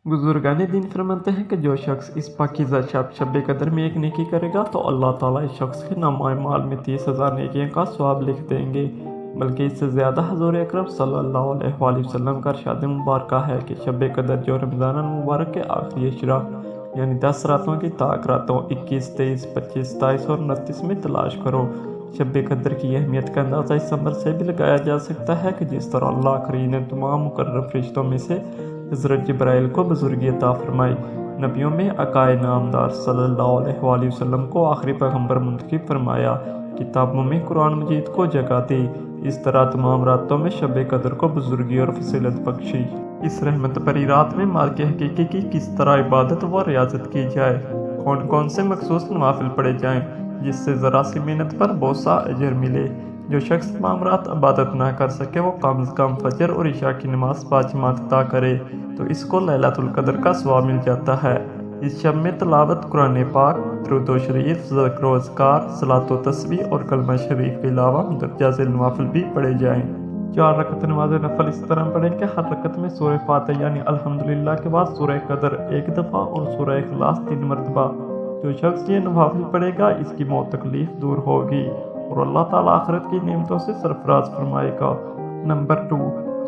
बुजुर्गान दीन फरमाते हैं कि जो शख्स इस पाकीज़ा शब कदर में एक नेकी करेगा तो अल्लाह ताला इस शख्स के नामाए माल में 30,000 नेकियों का सवाब लिख देंगे। बल्कि इससे ज़्यादा हज़ूर अकरम सल्लल्लाहु अलैहि वसल्लम का इरशाद मुबारक है कि शब कदर जो रमज़ान मुबारक के आखिरी अशरा यानी 10 रातों की ताक रातों 21, 23, 25, 27 और 29 में तलाश करो। शब कदर की अहमियत का अंदाज़ा इस अमर से भी लगाया जा सकता है कि जिस तरह अल्लाह करीम ने तमाम मुकर्रब फरिश्तों में से हज़रत जिब्राइल को बुजुर्गी अता फरमाई, नबियों में अकाए नामदार सल्लल्लाहु अलैहि वसल्लम को आखिरी पैगंबर मुंतखब फरमाया, किताबों में कुरान मजीद को जगह दी, इस तरह तमाम रातों में शब कदर को बुजुर्गी और फसीलत बख्शी। इस रहमत भरी रात में मालिक हकीकी की किस तरह इबादत व रियाजत की जाए, कौन कौन से मखसूस नवाफिल पढ़े जाएँ जिससे ज़रा सी मेहनत पर बहुत सा अजर मिले। जो शख्स तमाम रात इबादत ना कर सके वो कम से कम फजर और इशा की नमाज बाजमात अदा करे तो इसको लैलतुल कदर का सवाब मिल जाता है। इस शब में तिलावत कुरान पाक, दुरूद शरीफ, ज़िक्र व अज़कार, सलात व तस्बीह और कलमा शरीफ के अलावा मुंदरजा से नवाफिल भी पढ़े जाएँ। 4 रकत नमाज नफल इस तरह पढ़ें कि हर रकत में सूरह फातिहा यानी अल्हम्दुलिल्लाह के बाद सूरह कदर 1 दफ़ा और सूरह इखलास 3 मरतबा। जो शख्स ये नवाफिल पढ़ेगा इसकी मौत तकलीफ दूर होगी और अल्लाह ताला आखिरत की नेमतों से सरफराज फरमाएगा। नंबर 2,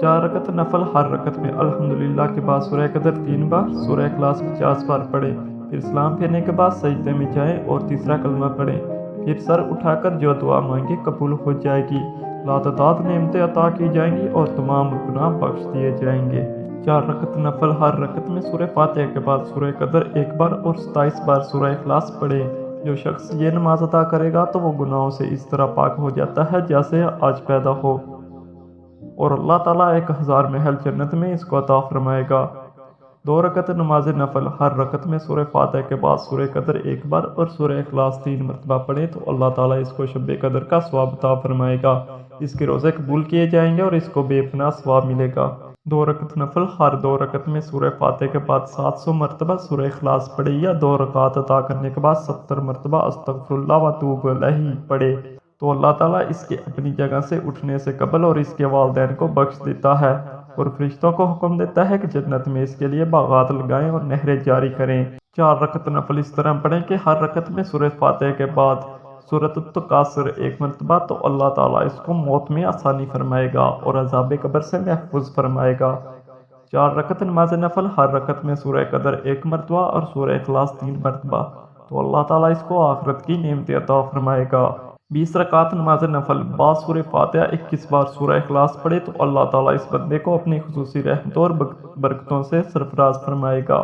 4 रकत नफल हर रकत में अल्हम्दुलिल्लाह के बाद सूरह कदर 3 बार, सूरह इखलास 50 बार पढ़ें, फिर सलाम फेरने के बाद सजदे में जाएं और तीसरा कलमा पढ़ें, फिर सर उठाकर जो दुआ मांगे कबूल हो जाएगी, लातदाद नेमतें अता की जाएंगी और तमाम गुनाह बख्श दिए जाएंगे। 4 रकत नफल हर रकत में सूरह फातिहा के बाद सूरह कदर 1 बार और 27 बार सूरह इखलास पढ़े। जो शख्स ये नमाज अदा करेगा तो वो गुनाहों से इस तरह पाक हो जाता है जैसे आज पैदा हो और अल्लाह ताला 1000 महल जन्नत में इसको अता फरमाएगा। 2 रकत नमाज नफल हर रकत में सूरह फातिहा के बाद सूरह कदर 1 बार और सूरह इखलास 3 मरतबा पढ़े तो अल्लाह ताला इसको शब कदर का सवाब अता फरमाएगा, इसके रोज़े कबूल किए जाएंगे और इसको बेपनाह सवाब मिलेगा। 2 रकत नफल हर 2 रकत में सूरह फातिहा के बाद 700 मरतबा सूरह इखलास पढ़े या 2 रकात अता करने के बाद 70 मरतबा अस्तगफिरुल्लाह व अतूबु अलैहि पढ़े तो अल्लाह ताला इसके अपनी जगह से उठने से कबल और इसके वालिदैन को बख्श देता है और फरिश्तों को हुक्म देता है कि जन्नत में इसके लिए बागात लगाएं और नहरें जारी करें। 4 रकत नफल इस तरह पढ़ें कि हर रकत में सूरह फातिहा के बाद सूरत तकासुर 1 मरतबा तो अल्लाह ताला इसको मौत में आसानी फरमाएगा और अज़ाब कब्र से महफूज फरमाएगा। 4 रकत नमाज नफल हर रकत में सूरह कदर 1 मरतबा और सूरह इखलास 3 मरतबा तो अल्लाह ताला इसको आखिरत की नेमतें अता फरमाएगा। 20 रकात नमाज नफल बाद सूरह फातिहा 21 बार सूरह इखलास पढ़े तो अल्लाह ताला इस बंदे को अपनी खुसूसी रहमतों और बरकतों से सरफराज फरमाएगा।